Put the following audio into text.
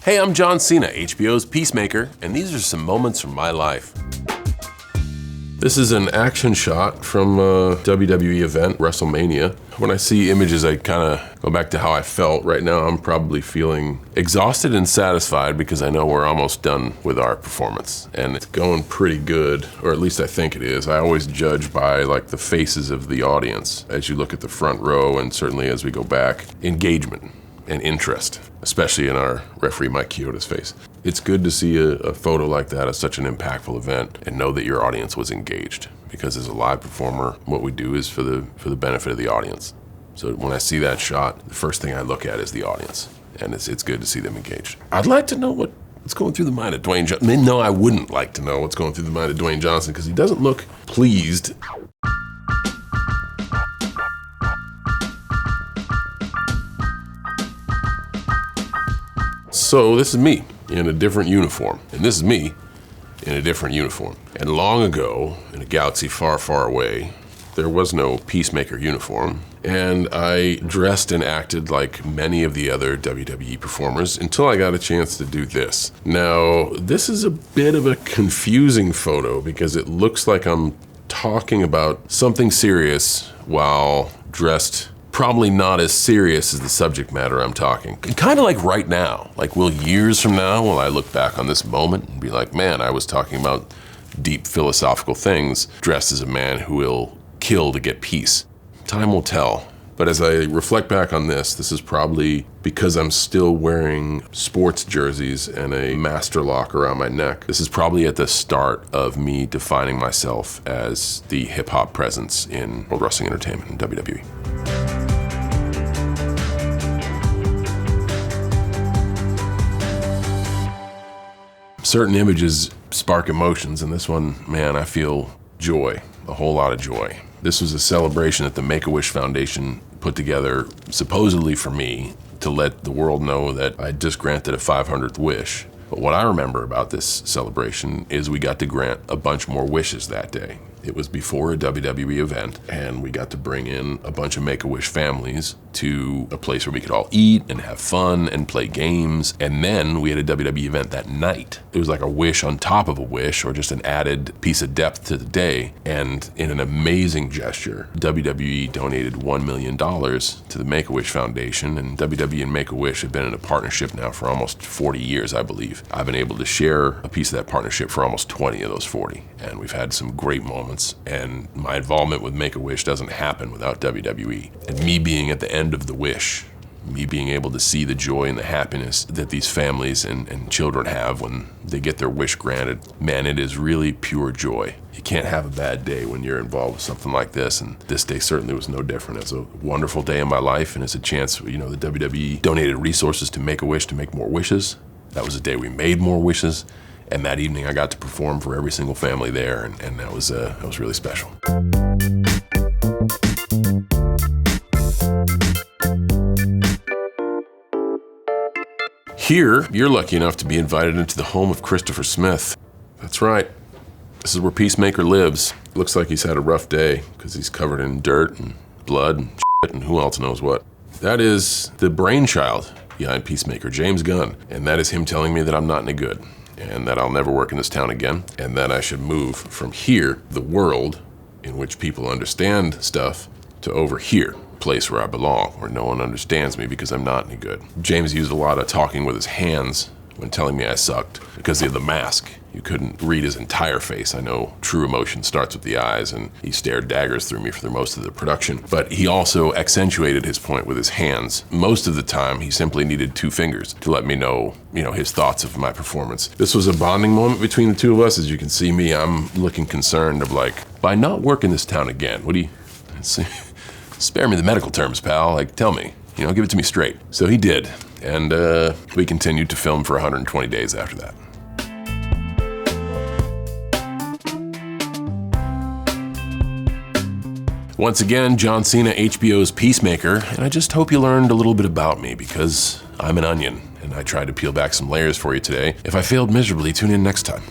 Hey, I'm John Cena, HBO's Peacemaker, and these are some moments from my life. This is an action shot from a WWE event, WrestleMania. When I see images, I kind of go back to how I felt. Right now, I'm probably feeling exhausted and satisfied because I know we're almost done with our performance. And it's going pretty good, or at least I think it is. I always judge by like the faces of the audience as you look at the front row, and certainly as we go back. Engagement and interest, especially in our referee Mike Chioda's face. It's good to see a photo like that at such an impactful event and know that your audience was engaged, because as a live performer, what we do is for the benefit of the audience. So when I see that shot, the first thing I look at is the audience, and it's good to see them engaged. I'd like to know what's going through the mind of Dwayne Johnson. No, I wouldn't like to know what's going through the mind of Dwayne Johnson, because he doesn't look pleased. So this is me in a different uniform, and this is me in a different uniform. And long ago, in a galaxy far, far away, there was no Peacemaker uniform, and I dressed and acted like many of the other WWE performers until I got a chance to do this. Now, this is a bit of a confusing photo because it looks like I'm talking about something serious while dressed probably not as serious as the subject matter I'm talking. Kind of like right now. Like, will years from now, will I look back on this moment and be like, man, I was talking about deep philosophical things dressed as a man who will kill to get peace? Time will tell. But as I reflect back on this is probably because I'm still wearing sports jerseys and a master lock around my neck. This is probably at the start of me defining myself as the hip-hop presence in World Wrestling Entertainment and WWE. Certain images spark emotions, and this one, man, I feel joy, a whole lot of joy. This was a celebration that the Make-A-Wish Foundation put together supposedly for me to let the world know that I just granted a 500th wish. But what I remember about this celebration is we got to grant a bunch more wishes that day. It was before a WWE event, and we got to bring in a bunch of Make-A-Wish families to a place where we could all eat and have fun and play games. And then we had a WWE event that night. It was like a wish on top of a wish, or just an added piece of depth to the day. And in an amazing gesture, WWE donated $1 million to the Make-A-Wish Foundation, and WWE and Make-A-Wish have been in a partnership now for almost 40 years, I believe. I've been able to share a piece of that partnership for almost 20 of those 40, and we've had some great moments. And my involvement with Make-A-Wish doesn't happen without WWE. And me being at the end of the wish, me being able to see the joy and the happiness that these families and children have when they get their wish granted, man, it is really pure joy. You can't have a bad day when you're involved with something like this, and this day certainly was no different. It's a wonderful day in my life, and it's a chance, the WWE donated resources to Make-A-Wish to make more wishes. That was a day we made more wishes. And that evening I got to perform for every single family there, and that was really special. Here, you're lucky enough to be invited into the home of Christopher Smith. That's right. This is where Peacemaker lives. Looks like he's had a rough day because he's covered in dirt and blood and shit and who else knows what. That is the brainchild behind Peacemaker, James Gunn, and that is him telling me that I'm not any good, and that I'll never work in this town again, and that I should move from here, the world in which people understand stuff, to over here, place where I belong, where no one understands me because I'm not any good. James used a lot of talking with his hands when telling me I sucked because of the mask. You couldn't read his entire face. I know true emotion starts with the eyes, and he stared daggers through me for most of the production. But he also accentuated his point with his hands. Most of the time, he simply needed two fingers to let me know, his thoughts of my performance. This was a bonding moment between the two of us. As you can see me, I'm looking concerned of by not working this town again, what do you, spare me the medical terms, pal. Tell me, give it to me straight. So he did, and we continued to film for 120 days after that. Once again, John Cena, HBO's Peacemaker, and I just hope you learned a little bit about me, because I'm an onion, and I tried to peel back some layers for you today. If I failed miserably, tune in next time.